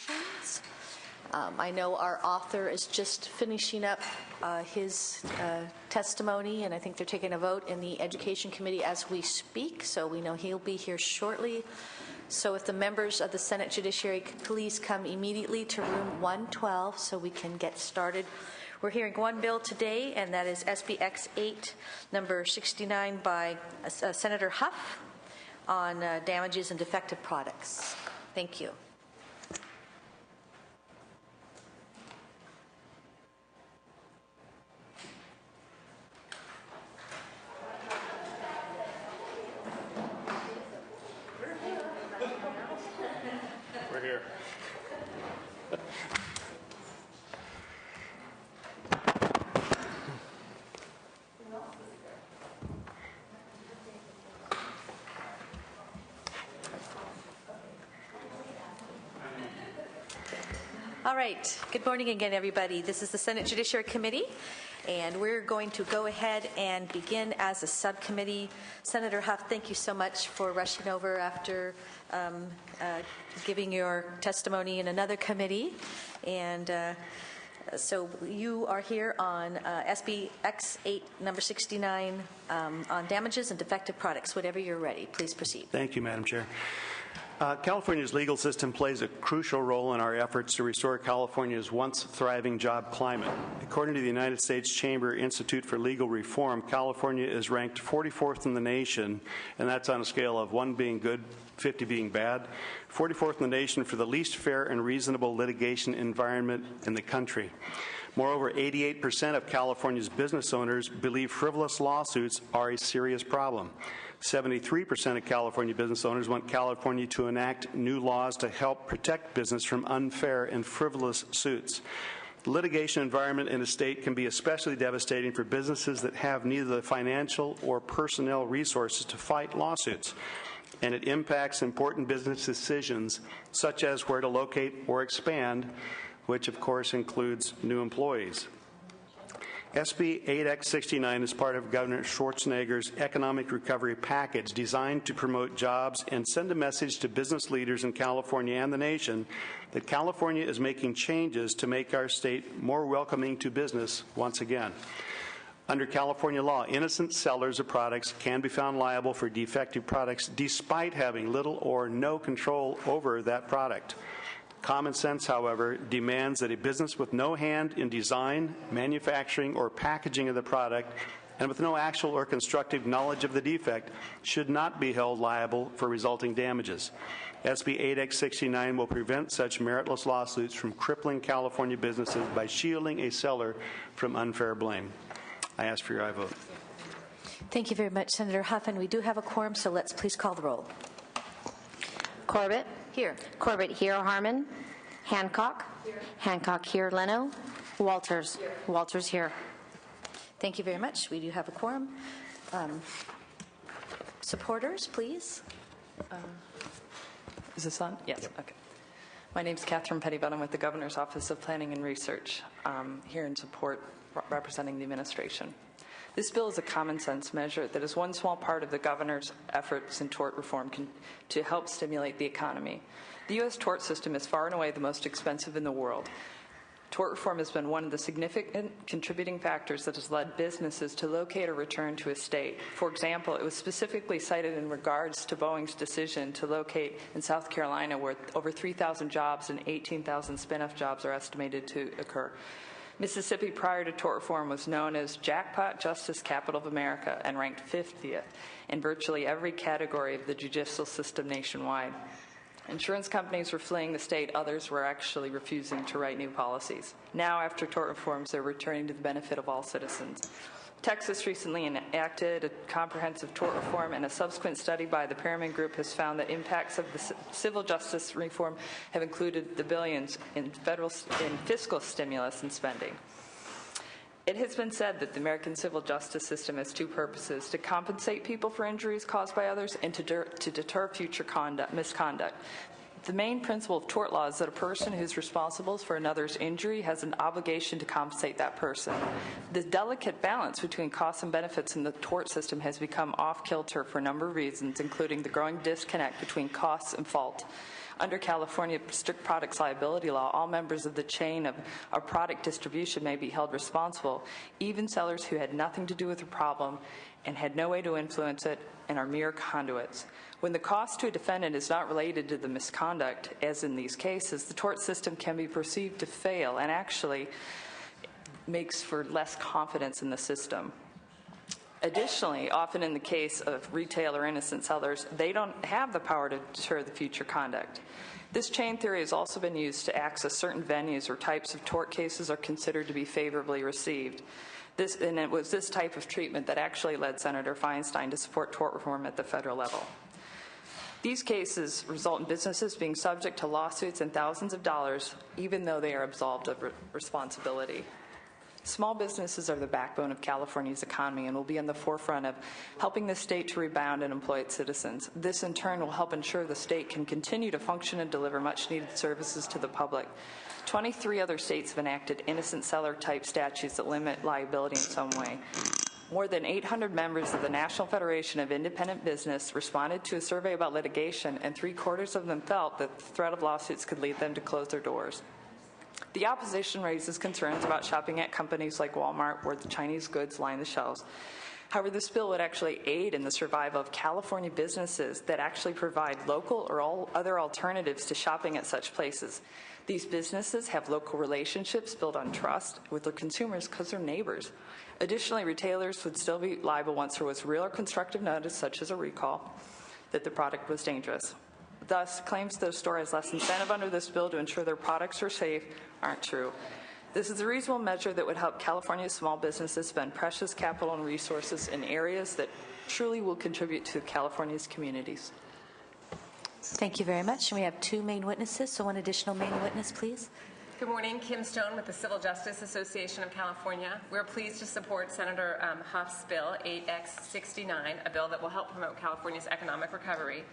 questions. I know our author is just finishing up his testimony, and I think they're taking a vote in the Education Committee as we speak, so we know he'll be here shortly. So if the members of the Senate Judiciary could please come immediately to room 112 so we can get started. We're hearing one bill today, and that is SB X8, number 69 by Senator Huff on damages and defective products. Thank you. We're here. All right. Good morning again, everybody. This is the Senate Judiciary Committee, and we're going to go ahead and begin as a subcommittee. Senator Huff, thank you so much for rushing over after giving your testimony in another committee. And so you are here on SB X8, number 69, on damages and defective products. Whenever you're ready, please proceed. Thank you, Madam Chair. California's legal system plays a crucial role in our efforts to restore California's once thriving job climate. According to the United States Chamber Institute for Legal Reform, California is ranked 44th in the nation, and that's on a scale of 1 being good, 50 being bad, 44th in the nation for the least fair and reasonable litigation environment in the country. Moreover, 88% of California's business owners believe frivolous lawsuits are a serious problem. 73% of California business owners want California to enact new laws to help protect business from unfair and frivolous suits. The litigation environment in a state can be especially devastating for businesses that have neither the financial or personnel resources to fight lawsuits, and it impacts important business decisions such as where to locate or expand, which of course includes new employees. SB 8X69 is part of Governor Schwarzenegger's economic recovery package designed to promote jobs and send a message to business leaders in California and the nation that California is making changes to make our state more welcoming to business once again. Under California law, innocent sellers of products can be found liable for defective products despite having little or no control over that product. Common sense, however, demands that a business with no hand in design, manufacturing, or packaging of the product, and with no actual or constructive knowledge of the defect, should not be held liable for resulting damages. SB 8X69 will prevent such meritless lawsuits from crippling California businesses by shielding a seller from unfair blame. I ask for your aye vote. Thank you very much, Senator Huff, and we do have a quorum, so let's please call the roll. Corbett? Here. Corbett here. Harmon? Hancock? Here. Hancock here. Leno? Walters? Here. Walters here. Thank you very much. We do have a quorum. Supporters, please. Is this on? Yes. Yep. Okay. My name is Catherine Pettibone. I'm with the Governor's Office of Planning and Research, here in support representing the administration. This bill is a common sense measure that is one small part of the Governor's efforts in tort reform to help stimulate the economy. The U.S. tort system is far and away the most expensive in the world. Tort reform has been one of the significant contributing factors that has led businesses to locate or return to a state. For example, it was specifically cited in regards to Boeing's decision to locate in South Carolina, where over 3,000 jobs and 18,000 spin-off jobs are estimated to occur. Mississippi, prior to tort reform, was known as Jackpot Justice Capital of America and ranked 50th in virtually every category of the judicial system nationwide. Insurance companies were fleeing the state. Others were actually refusing to write new policies. Now, after tort reforms, they're returning to the benefit of all citizens. Texas recently enacted a comprehensive tort reform, and a subsequent study by the Perriman Group has found that impacts of the civil justice reform have included the billions in fiscal stimulus and spending. It has been said that the American civil justice system has two purposes: to compensate people for injuries caused by others and to deter future misconduct. The main principle of tort law is that a person who's responsible for another's injury has an obligation to compensate that person. The delicate balance between costs and benefits in the tort system has become off-kilter for a number of reasons, including the growing disconnect between costs and fault. Under California strict products liability law, all members of the chain of product distribution may be held responsible, even sellers who had nothing to do with the problem and had no way to influence it and are mere conduits. When the cost to a defendant is not related to the misconduct, as in these cases, the tort system can be perceived to fail and actually makes for less confidence in the system. Additionally, often in the case of retail or innocent sellers, they don't have the power to deter the future conduct. This chain theory has also been used to access certain venues or types of tort cases are considered to be favorably received. And it was this type of treatment that actually led Senator Feinstein to support tort reform at the federal level. These cases result in businesses being subject to lawsuits and thousands of dollars, even though they are absolved of responsibility. Small businesses are the backbone of California's economy and will be on the forefront of helping the state to rebound and employ its citizens. This, in turn, will help ensure the state can continue to function and deliver much-needed services to the public. 23 other states have enacted innocent seller-type statutes that limit liability in some way. More than 800 members of the National Federation of Independent Business responded to a survey about litigation, and 3/4 of them felt that the threat of lawsuits could lead them to close their doors. The opposition raises concerns about shopping at companies like Walmart, where the Chinese goods line the shelves. However, this bill would actually aid in the survival of California businesses that actually provide local or all other alternatives to shopping at such places. These businesses have local relationships built on trust with their consumers because they're neighbors. Additionally, retailers would still be liable once there was real or constructive notice, such as a recall, that the product was dangerous. Thus, claims that a store has less incentive under this bill to ensure their products are safe aren't true. This is a reasonable measure that would help California's small businesses spend precious capital and resources in areas that truly will contribute to California's communities. Thank you very much. And we have 2 main witnesses, so one additional main witness, please. Good morning. Kim Stone with the Civil Justice Association of California. We're pleased to support Senator Huff's bill, 8X69, a bill that will help promote California's economic recovery.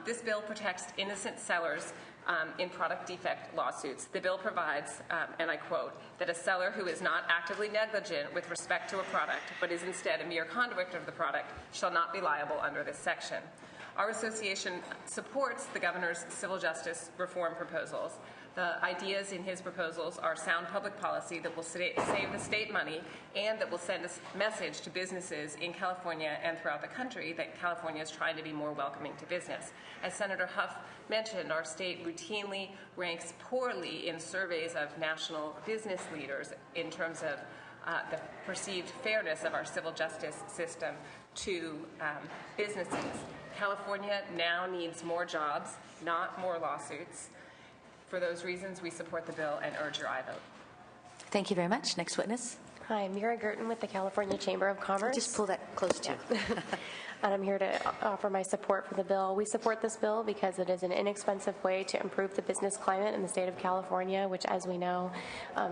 This bill protects innocent sellers in product defect lawsuits. The bill provides, and I quote, that a seller who is not actively negligent with respect to a product, but is instead a mere conduit of the product, shall not be liable under this section. Our association supports the governor's civil justice reform proposals. The ideas in his proposals are sound public policy that will save the state money and that will send a message to businesses in California and throughout the country that California is trying to be more welcoming to business. As Senator Huff mentioned, our state routinely ranks poorly in surveys of national business leaders in terms of the perceived fairness of our civil justice system to businesses. California now needs more jobs, not more lawsuits. For those reasons, we support the bill and urge your aye vote. Thank you very much. Next witness. Hi, Mira Gerton with the California Chamber of Commerce. Just pull that close to you. And I'm here to offer my support for the bill. We support this bill because it is an inexpensive way to improve the business climate in the state of California, which, as we know,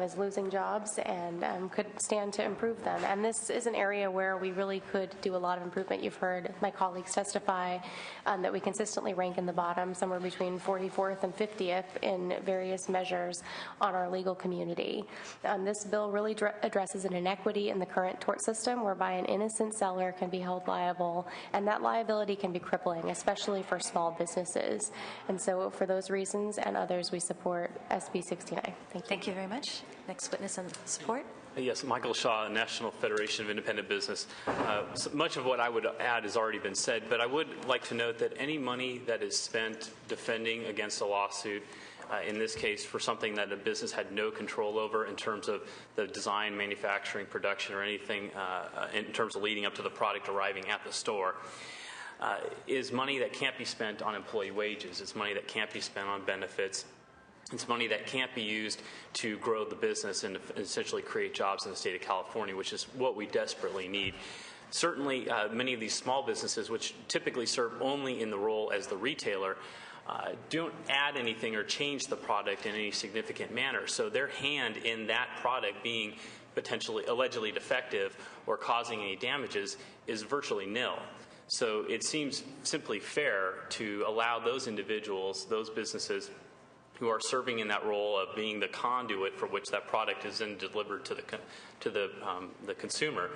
is losing jobs and could stand to improve them. And this is an area where we really could do a lot of improvement. You've heard my colleagues testify that we consistently rank in the bottom, somewhere between 44th and 50th in various measures on our legal community. This bill really addresses an inequity in the current tort system whereby an innocent seller can be held liable, and that liability can be crippling, especially for small businesses. And so for those reasons and others, we support SB 69. Thank you. Thank you very much. Next witness on support. Yes, Michael Shaw, National Federation of Independent Business. So much of what I would add has already been said, but I would like to note that any money that is spent defending against a lawsuit, in this case for something that a business had no control over in terms of the design, manufacturing, production, or anything in terms of leading up to the product arriving at the store, is money that can't be spent on employee wages. It's money that can't be spent on benefits. It's money that can't be used to grow the business and essentially create jobs in the state of California, which is what we desperately need. Certainly, many of these small businesses, which typically serve only in the role as the retailer, don't add anything or change the product in any significant manner. So their hand in that product being potentially allegedly defective or causing any damages is virtually nil. So it seems simply fair to allow those individuals, those businesses who are serving in that role of being the conduit for which that product is then delivered to the consumer,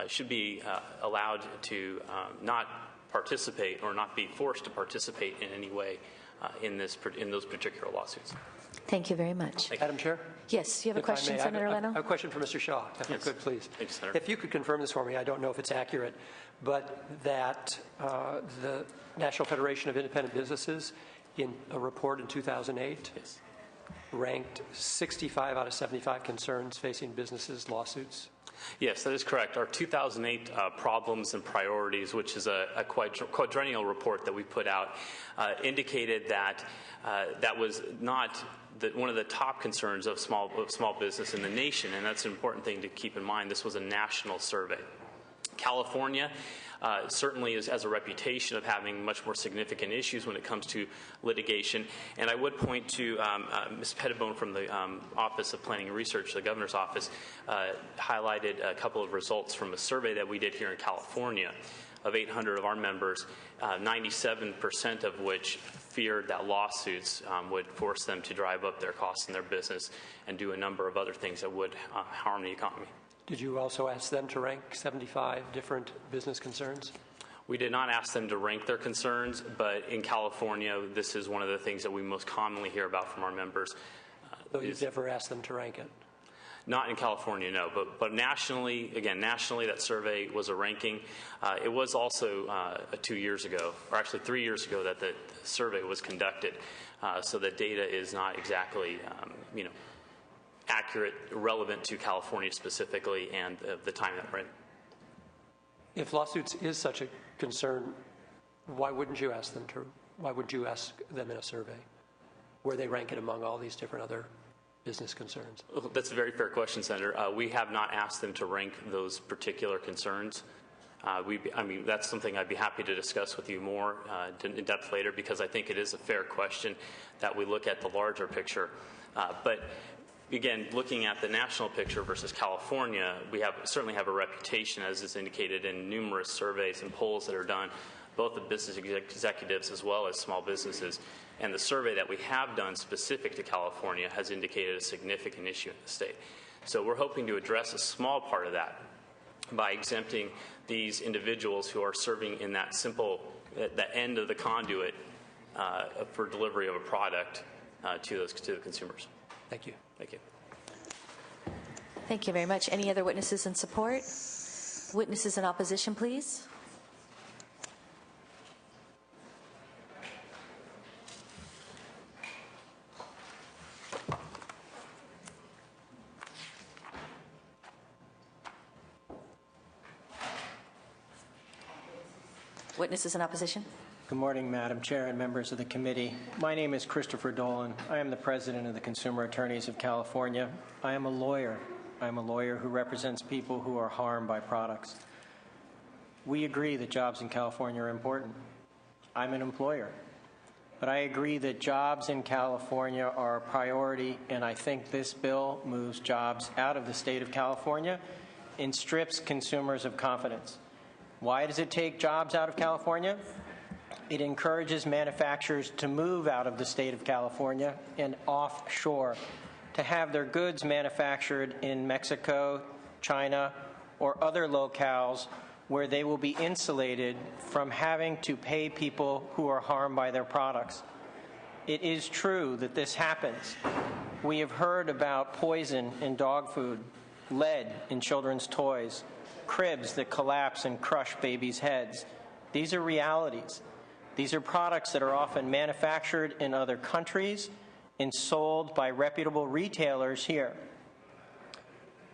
should be allowed to not participate or not be forced to participate in any way in those particular lawsuits. Thank you very much. Madam Chair? Yes, you have a If I question, may, Senator I Leno? have a question for Mr. Shaw, if I could, please. Thank you, Senator. If you could confirm this for me, I don't know if it's accurate, but that the National Federation of Independent Businesses, in a report in 2008, Yes. ranked 65 out of 75 concerns facing businesses lawsuits. Yes, that is correct. Our 2008 Problems and Priorities, which is a quadrennial report that we put out, indicated that that was not one of the top concerns of small business in the nation, and that's an important thing to keep in mind. This was a national survey. California certainly has a reputation of having much more significant issues when it comes to litigation. And I would point to Ms. Pettibone from the Office of Planning and Research, the Governor's Office, highlighted a couple of results from a survey that we did here in California of 800 of our members, 97% of which feared that lawsuits would force them to drive up their costs in their business and do a number of other things that would harm the economy. Did you also ask them to rank 75 different business concerns? We did not ask them to rank their concerns, but in California, this is one of the things that we most commonly hear about from our members. Though you've never asked them to rank it? Not in California, no. But nationally, again, nationally, that survey was a ranking. It was also 2 years ago, or actually 3 years ago, that the survey was conducted. So the data is not exactly, accurate, relevant to California specifically, and the time that we're in. If lawsuits is such a concern, why wouldn't you ask them in a survey where they rank it among all these different other business concerns? That's a very fair question, Senator. We have not asked them to rank those particular concerns. That's something I'd be happy to discuss with you more in depth later, because I think it is a fair question that we look at the larger picture. But again, looking at the national picture versus California, we certainly have a reputation, as is indicated in numerous surveys and polls that are done, both of business executives as well as small businesses. And the survey that we have done specific to California has indicated a significant issue in the state. So we're hoping to address a small part of that by exempting these individuals who are serving in that the end of the conduit for delivery of a product to the consumers. Thank you. Thank you. Thank you very much. Any other witnesses in support? Witnesses in opposition, please. Witnesses in opposition? Good morning, Madam Chair and members of the committee. My name is Christopher Dolan. I am the president of the Consumer Attorneys of California. I am a lawyer. I am a lawyer who represents people who are harmed by products. We agree that jobs in California are important. I'm an employer. But I agree that jobs in California are a priority, and I think this bill moves jobs out of the state of California and strips consumers of confidence. Why does it take jobs out of California? It encourages manufacturers to move out of the state of California and offshore, to have their goods manufactured in Mexico, China, or other locales where they will be insulated from having to pay people who are harmed by their products. It is true that this happens. We have heard about poison in dog food, lead in children's toys, cribs that collapse and crush babies' heads. These are realities. These are products that are often manufactured in other countries and sold by reputable retailers here.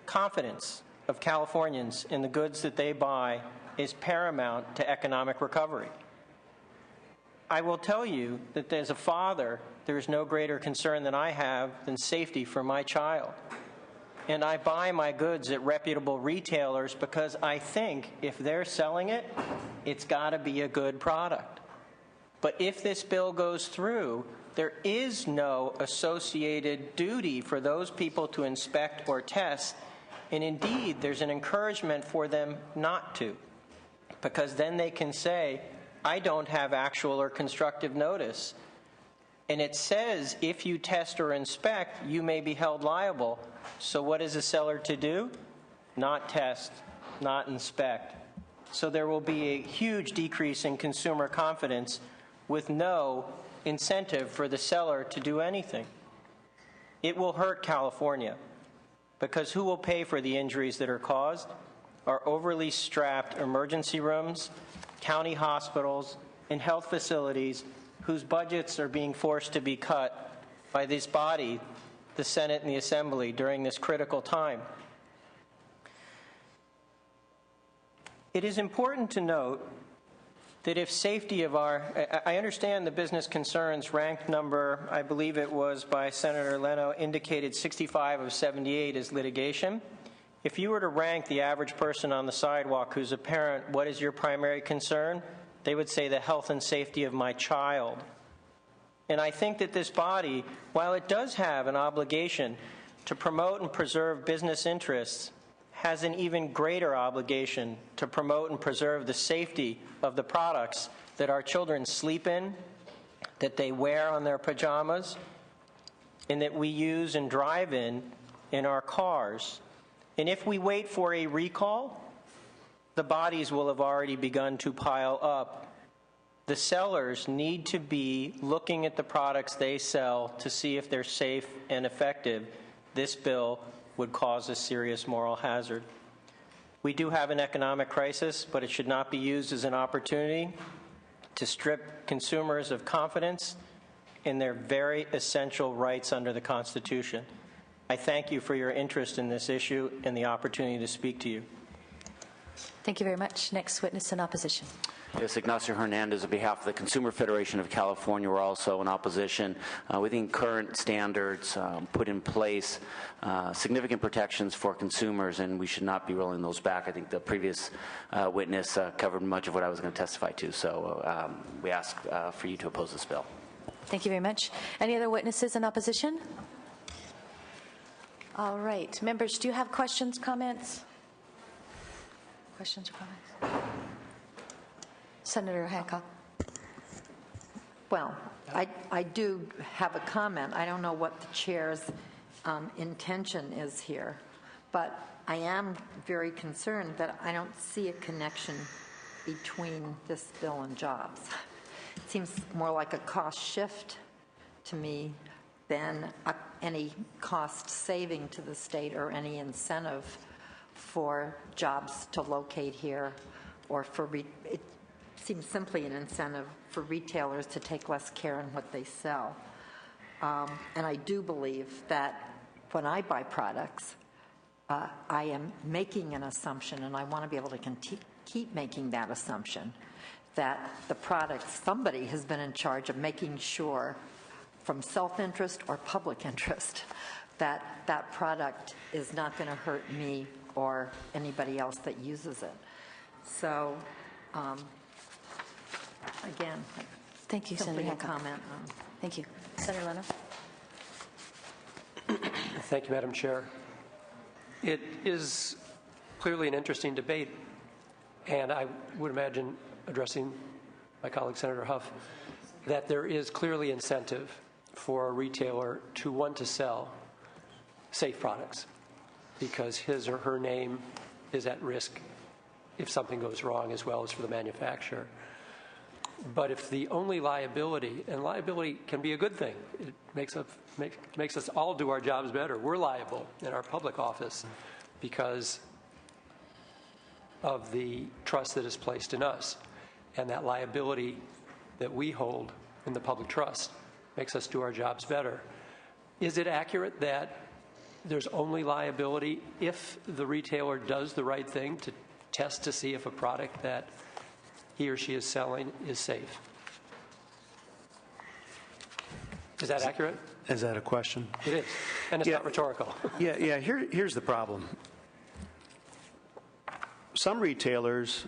Confidence of Californians in the goods that they buy is paramount to economic recovery. I will tell you that as a father, there is no greater concern than I have than safety for my child. And I buy my goods at reputable retailers because I think if they're selling it, it's got to be a good product. But if this bill goes through, there is no associated duty for those people to inspect or test, and indeed, there's an encouragement for them not to, because then they can say, I don't have actual or constructive notice. And it says if you test or inspect, you may be held liable. So what is a seller to do? Not test, not inspect. So there will be a huge decrease in consumer confidence with no incentive for the seller to do anything. It will hurt California, because who will pay for the injuries that are caused? Our overly strapped emergency rooms, county hospitals, and health facilities whose budgets are being forced to be cut by this body, the Senate and the Assembly, during this critical time. It is important to note that if safety of I understand the business concerns ranked number, I believe it was by Senator Leno, indicated 65 of 78 as litigation. If you were to rank the average person on the sidewalk who's a parent, what is your primary concern? They would say the health and safety of my child. And I think that this body, while it does have an obligation to promote and preserve business interests, has an even greater obligation to promote and preserve the safety of the products that our children sleep in, that they wear on their pajamas, and that we use and drive in our cars. And if we wait for a recall, the bodies will have already begun to pile up. The sellers need to be looking at the products they sell to see if they're safe and effective. This bill would cause a serious moral hazard. We do have an economic crisis, but it should not be used as an opportunity to strip consumers of confidence in their very essential rights under the Constitution. I thank you for your interest in this issue and the opportunity to speak to you. Thank you very much. Next witness in opposition. Yes, Ignacio Hernandez, on behalf of the Consumer Federation of California, we're also in opposition. We think current standards put in place significant protections for consumers, and we should not be rolling those back. I think the previous witness covered much of what I was going to testify to, so we ask for you to oppose this bill. Thank you very much. Any other witnesses in opposition? All right. Members, do you have questions, comments? Questions or comments? Senator Hancock. Well, I do have a comment. I don't know what the chair's intention is here, but I am very concerned that I don't see a connection between this bill and jobs. It seems more like a cost shift to me than any cost saving to the state or any incentive for jobs to locate here, or for it seems simply an incentive for retailers to take less care in what they sell. And I do believe that when I buy products, I am making an assumption, and I want to be able to keep making that assumption, that the product, somebody has been in charge of making sure, from self-interest or public interest, that that product is not going to hurt me or anybody else that uses it. So, again, thank you, simply Senator a comment on. Thank you. Senator Leno. Thank you, Madam Chair. It is clearly an interesting debate, and I would imagine, addressing my colleague Senator Huff, that there is clearly incentive for a retailer to want to sell safe products because his or her name is at risk if something goes wrong, as well as for the manufacturer. But if the only liability, and liability can be a good thing, it makes us all do our jobs better. We're liable in our public office because of the trust that is placed in us. And that liability that we hold in the public trust makes us do our jobs better. Is it accurate that there's only liability if the retailer does the right thing to test to see if a product that he or she is selling is safe? Is that accurate? Is that a question? It is, and it's not rhetorical. Here's the problem. Some retailers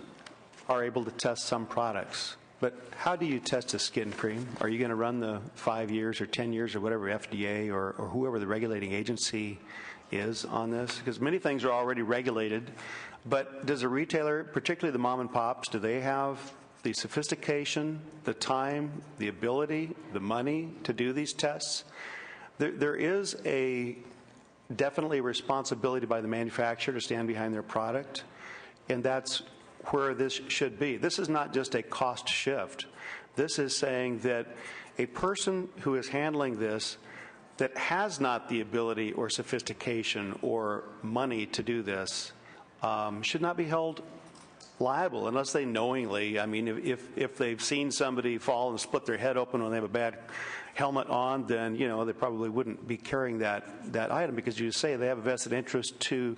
are able to test some products, but how do you test a skin cream? Are you going to run the 5 years or 10 years or whatever FDA or whoever the regulating agency is on this? Because many things are already regulated, but does a retailer, particularly the mom and pops, do they have the sophistication, the time, the ability, the money to do these tests? There is definitely a responsibility by the manufacturer to stand behind their product, and that's where this should be. This is not just a cost shift, This is saying that a person who is handling this that has not the ability or sophistication or money to do this should not be held liable unless they knowingly, I mean, if they've seen somebody fall and split their head open when they have a bad helmet on, then, you know, they probably wouldn't be carrying that item, because you say they have a vested interest to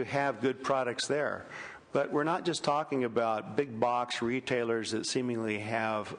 have good products there. But we're not just talking about big box retailers that seemingly have,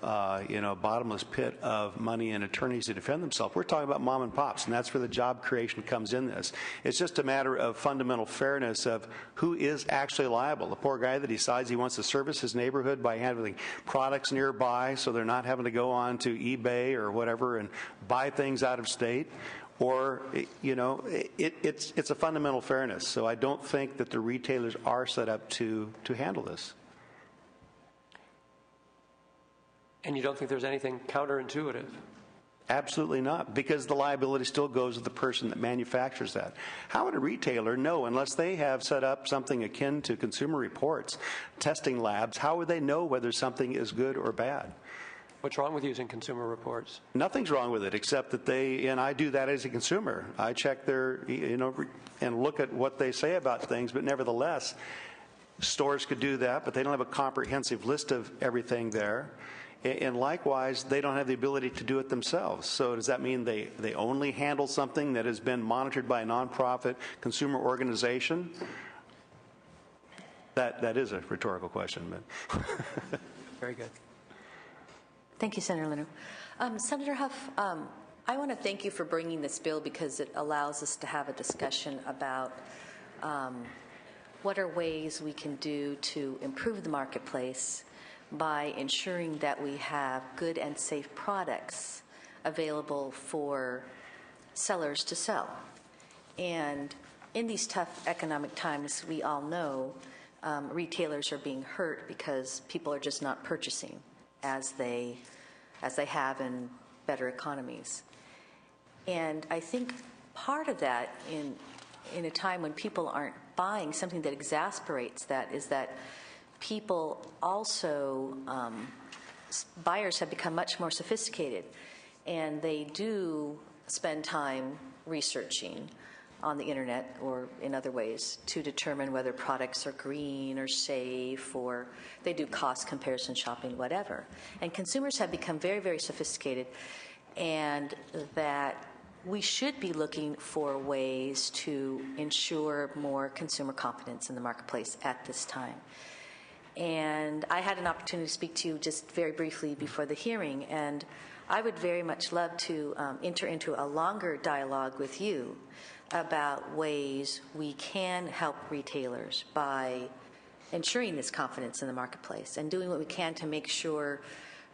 you know, a bottomless pit of money and attorneys to defend themselves. We're talking about mom and pops, and that's where the job creation comes in this. It's just a matter of fundamental fairness of who is actually liable. The poor guy that decides he wants to service his neighborhood by having products nearby so they're not having to go on to eBay or whatever and buy things out of state. Or, you know, it's a fundamental fairness. So I don't think that the retailers are set up to handle this. And you don't think there's anything counterintuitive? Absolutely not, because the liability still goes to the person that manufactures that. How would a retailer know, unless they have set up something akin to Consumer Reports, testing labs, how would they know whether something is good or bad? What's wrong with using Consumer Reports? Nothing's wrong with it, except that and I do that as a consumer. I check their, you know, and look at what they say about things, but nevertheless, stores could do that, but they don't have a comprehensive list of everything there. And likewise, they don't have the ability to do it themselves. So does that mean they only handle something that has been monitored by a nonprofit consumer organization? That is a rhetorical question, but Very good. Thank you, Senator Leno. Senator Huff, I want to thank you for bringing this bill, because it allows us to have a discussion about what are ways we can do to improve the marketplace by ensuring that we have good and safe products available for sellers to sell. And in these tough economic times, we all know retailers are being hurt because people are just not purchasing as they have in better economies. And I think part of that in a time when people aren't buying, something that exasperates that is that people also, buyers have become much more sophisticated, and they do spend time researching on the internet or in other ways to determine whether products are green or safe, or they do cost comparison shopping, whatever. And consumers have become very, very sophisticated, and that we should be looking for ways to ensure more consumer confidence in the marketplace at this time. And I had an opportunity to speak to you just very briefly before the hearing, and I would very much love to enter into a longer dialogue with you about ways we can help retailers by ensuring this confidence in the marketplace and doing what we can to make sure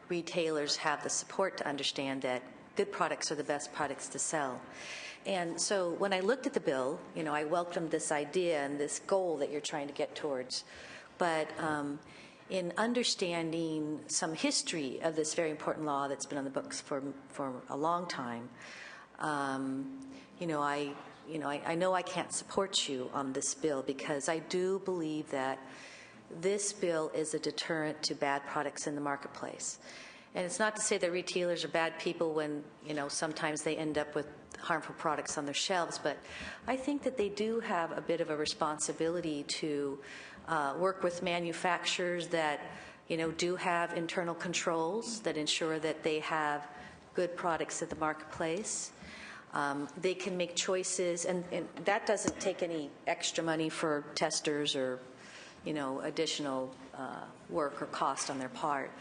retailers have the support to understand that good products are the best products to sell. And so when I looked at the bill, you know, I welcomed this idea and this goal that you're trying to get towards. But in understanding some history of this very important law that's been on the books for a long time, I know I can't support you on this bill, because I do believe that this bill is a deterrent to bad products in the marketplace. And it's not to say that retailers are bad people when, you know, sometimes they end up with harmful products on their shelves, but I think that they do have a bit of a responsibility to work with manufacturers that, you know, do have internal controls that ensure that they have good products at the marketplace. They can make choices, and that doesn't take any extra money for testers or, you know, additional work or cost on their part,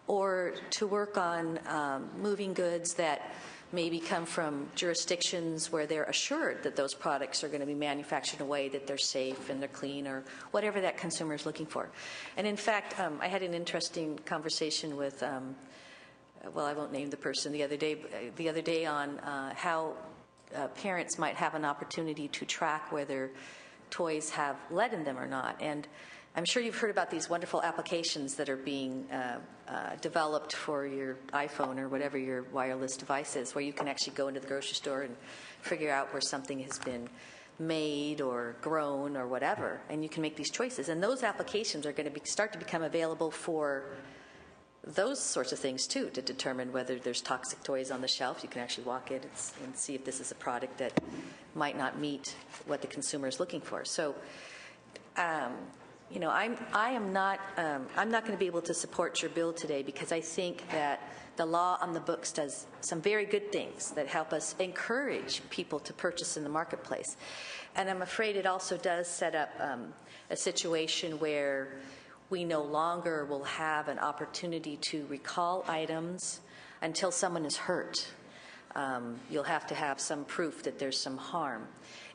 or to work on moving goods that maybe come from jurisdictions where they're assured that those products are going to be manufactured in a way that they're safe and they're clean, or whatever that consumer is looking for. And in fact, I had an interesting conversation with well, I won't name the person the other day on how parents might have an opportunity to track whether toys have lead in them or not. And I'm sure you've heard about these wonderful applications that are being developed for your iPhone or whatever your wireless device is, where you can actually go into the grocery store and figure out where something has been made or grown or whatever, and you can make these choices. And those applications are going to start to become available for those sorts of things too, to determine whether there's toxic toys on the shelf. You can actually walk in and see if this is a product that might not meet what the consumer is looking for. So, you know, I'm not going to be able to support your bill today because I think that the law on the books does some very good things that help us encourage people to purchase in the marketplace. And I'm afraid it also does set up a situation where we no longer will have an opportunity to recall items until someone is hurt. You'll have to have some proof that there's some harm.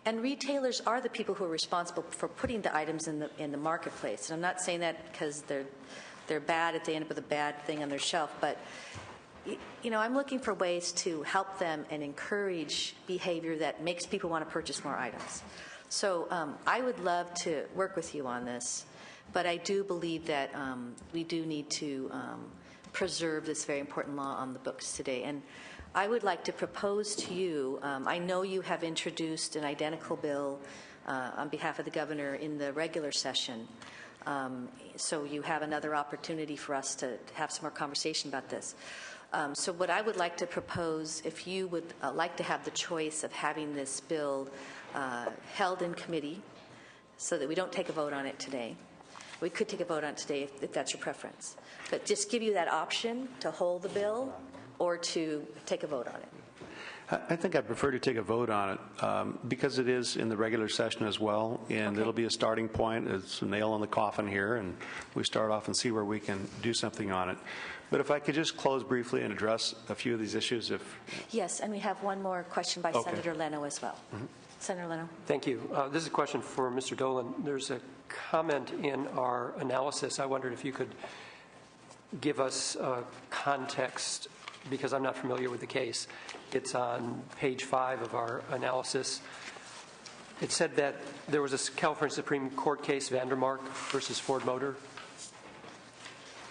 And retailers are the people who are responsible for putting the items in the marketplace. And I'm not saying that because they're bad if they end up with a bad thing on their shelf, but you know, I'm looking for ways to help them and encourage behavior that makes people want to purchase more items. So I would love to work with you on this, but I do believe that we do need to preserve this very important law on the books today. And I would like to propose to you, I know you have introduced an identical bill on behalf of the governor in the regular session, so you have another opportunity for us to have some more conversation about this. So what I would like to propose, if you would like to have the choice of having this bill held in committee so that we don't take a vote on it today. We could take a vote on it today if that's your preference. But just give you that option to hold the bill or to take a vote on it. I think I'd prefer to take a vote on it because it is in the regular session as well, and it'll be a starting point. It's a nail in the coffin here, and we start off and see where we can do something on it. But if I could just close briefly and address a few of these issues. Yes, and we have one more question by Senator Leno as well. Mm-hmm. Senator Leno. Thank you. This is a question for Mr. Dolan. There's a comment in our analysis. I wondered if you could give us context, because I'm not familiar with the case. It's on page 5 of our analysis. It said that there was a California Supreme Court case, Vandermark versus Ford Motor.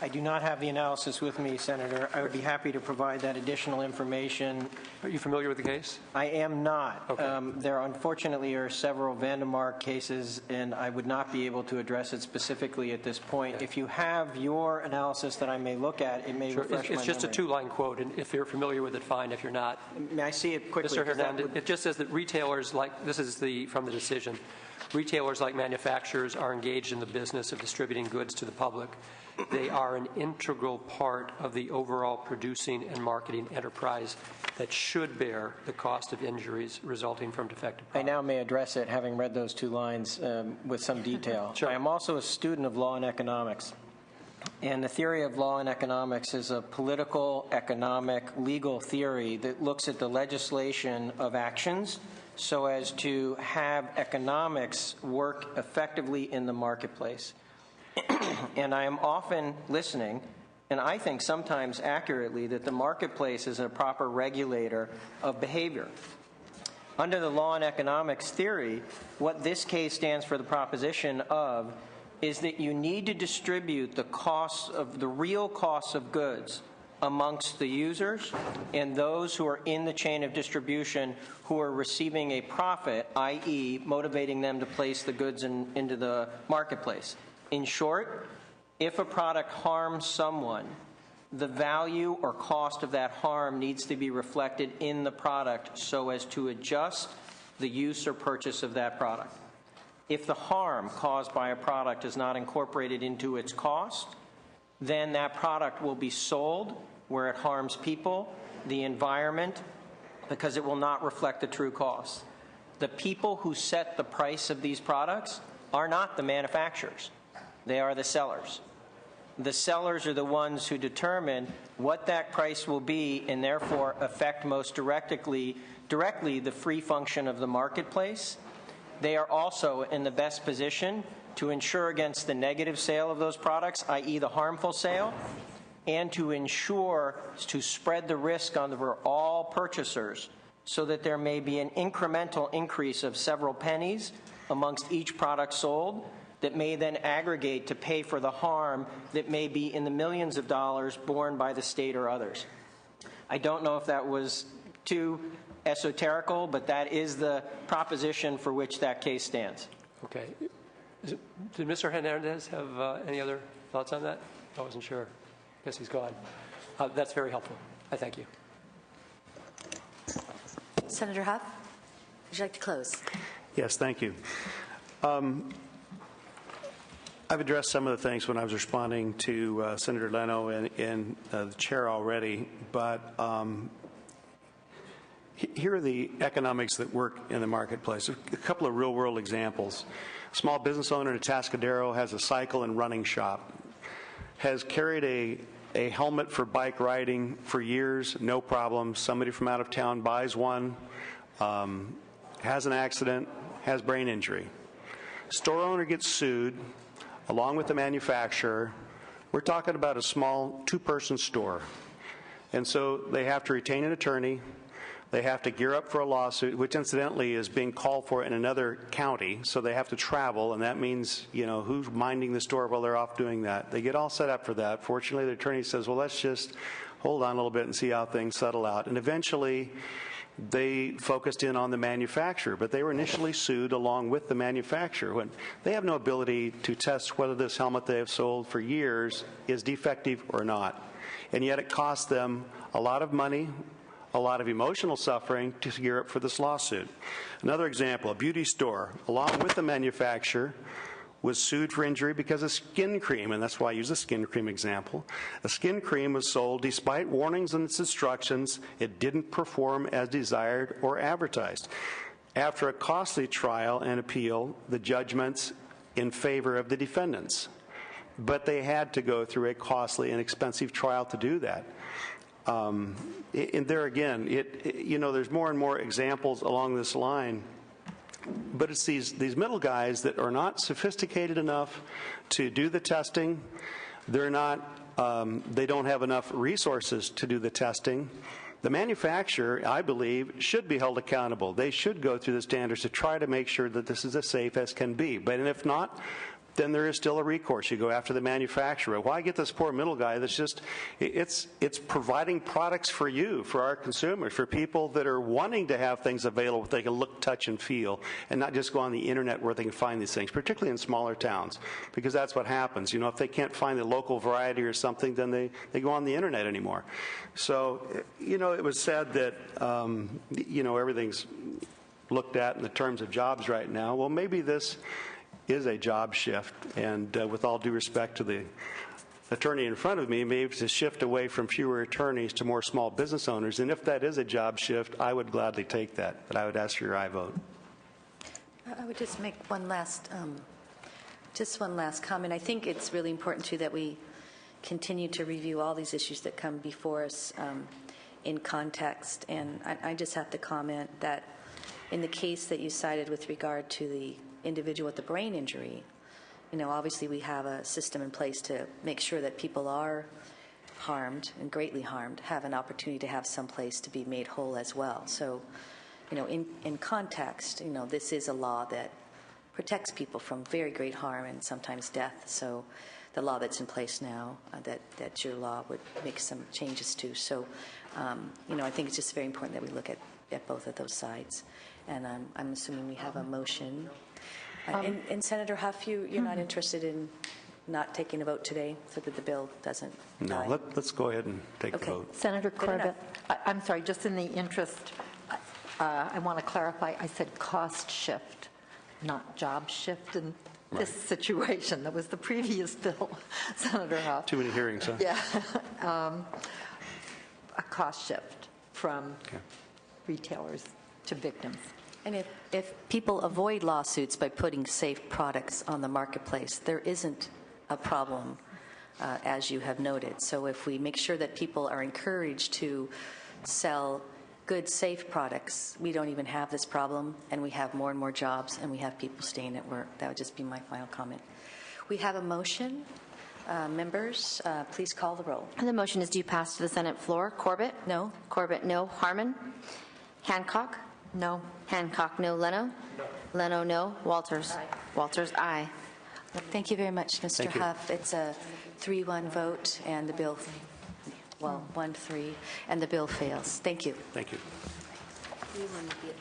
I do not have the analysis with me, Senator. I would be happy to provide that additional information. Are you familiar with the case? I am not. Okay. There unfortunately are several Vandermark cases, and I would not be able to address it specifically at this point. Okay. If you have your analysis that I may look at, it may refresh my memory. It's just a 2-line quote, and if you're familiar with it, fine. If you're not. May I see it quickly? Mr. Hernandez, it just says that retailers this is from the decision, retailers like manufacturers are engaged in the business of distributing goods to the public. They are an integral part of the overall producing and marketing enterprise that should bear the cost of injuries resulting from defective products. I now may address it, having read those 2 lines with some detail. Sure. I am also a student of law and economics. And the theory of law and economics is a political, economic, legal theory that looks at the legislation of actions so as to have economics work effectively in the marketplace. And I am often listening, and I think sometimes accurately, that the marketplace is a proper regulator of behavior. Under the law and economics theory, what this case stands for the proposition of is that you need to distribute the real costs of goods amongst the users and those who are in the chain of distribution who are receiving a profit, i.e. motivating them to place the goods into the marketplace. In short, if a product harms someone, the value or cost of that harm needs to be reflected in the product so as to adjust the use or purchase of that product. If the harm caused by a product is not incorporated into its cost, then that product will be sold where it harms people, the environment, because it will not reflect the true cost. The people who set the price of these products are not the manufacturers. They are the sellers. The sellers are the ones who determine what that price will be and therefore affect most directly the free function of the marketplace. They are also in the best position to ensure against the negative sale of those products, i.e. the harmful sale, and to ensure to spread the risk over all purchasers so that there may be an incremental increase of several pennies amongst each product sold that may then aggregate to pay for the harm that may be in the millions of dollars borne by the state or others. I don't know if that was too esoterical, but that is the proposition for which that case stands. Okay. Did Mr. Hernandez have any other thoughts on that? I wasn't sure. guess he's gone. That's very helpful. I thank you. Senator Huff, would you like to close? Yes, thank you. I've addressed some of the things when I was responding to Senator Leno and the chair already, but here are the economics that work in the marketplace. A couple of real-world examples. A small business owner in Atascadero has a cycle and running shop, has carried a helmet for bike riding for years, no problem. Somebody from out of town buys one, has an accident, has brain injury. Store owner gets sued along with the manufacturer. We're talking about a small two-person store. And so they have to retain an attorney. They have to gear up for a lawsuit, which incidentally is being called for in another county. So they have to travel, and that means, who's minding the store while they're off doing that. They get all set up for that. Fortunately, the attorney says, well, let's just hold on a little bit and see how things settle out. And eventually, they focused in on the manufacturer, but they were initially sued along with the manufacturer. When they have no ability to test whether this helmet they have sold for years is defective or not. And yet it cost them a lot of money, a lot of emotional suffering to gear up for this lawsuit. Another example, a beauty store, along with the manufacturer, was sued for injury because of skin cream, and that's why I use a skin cream example. A skin cream was sold despite warnings and its instructions. It didn't perform as desired or advertised. After a costly trial and appeal, the judgments in favor of the defendants. But they had to go through a costly and expensive trial to do that. And there again, there's more and more examples along this line. But it's these middle guys that are not sophisticated enough to do the testing. They don't have enough resources to do the testing. The manufacturer, I believe, should be held accountable. They should go through the standards to try to make sure that this is as safe as can be. But if not, then there is still a recourse. You go after the manufacturer. Why get this poor middle guy that's just, it's providing products for you, for our consumers, for people that are wanting to have things available that they can look, touch, and feel, and not just go on the internet where they can find these things, particularly in smaller towns, because that's what happens. If they can't find the local variety or something, then they go on the internet anymore. So, it was said that, everything's looked at in the terms of jobs right now. Well, maybe this is a job shift, and with all due respect to the attorney in front of me, maybe to shift away from fewer attorneys to more small business owners. And if that is a job shift, I would gladly take that, but I would ask for your aye vote. I would just make one last comment. I think it's really important, too, that we continue to review all these issues that come before us in context. And I just have to comment that in the case that you cited with regard to the individual with the brain injury, obviously we have a system in place to make sure that people are harmed and greatly harmed have an opportunity to have some place to be made whole as well. So, in context, this is a law that protects people from very great harm and sometimes death. So the law that's in place now, that your law would make some changes to. So, I think it's just very important that we look at both of those sides. And I'm assuming we have a motion. And Senator Huff, you're not interested in not taking a vote today so that the bill doesn't die? No, let's go ahead and take the vote. Senator Corbett, I'm sorry, just in the interest, I want to clarify, I said cost shift, not job shift in this situation. That was the previous bill, Senator Huff. Too many hearings, huh? Yeah. A cost shift from retailers to victims. And if people avoid lawsuits by putting safe products on the marketplace, there isn't a problem, as you have noted. So if we make sure that people are encouraged to sell good, safe products, we don't even have this problem, and we have more and more jobs, and we have people staying at work. That would just be my final comment. We have a motion. Members, please call the roll. The motion is due pass to the Senate floor. Corbett? No. Corbett, no. Harmon? Hancock? No. Hancock, no. Leno? No. Leno, no. Walters? Aye. Walters, aye. Thank you very much, Mr. Thank you. Huff. It's a 3-1 vote, and the bill, 1-3, and the bill fails. Thank you. Thank you. We want to be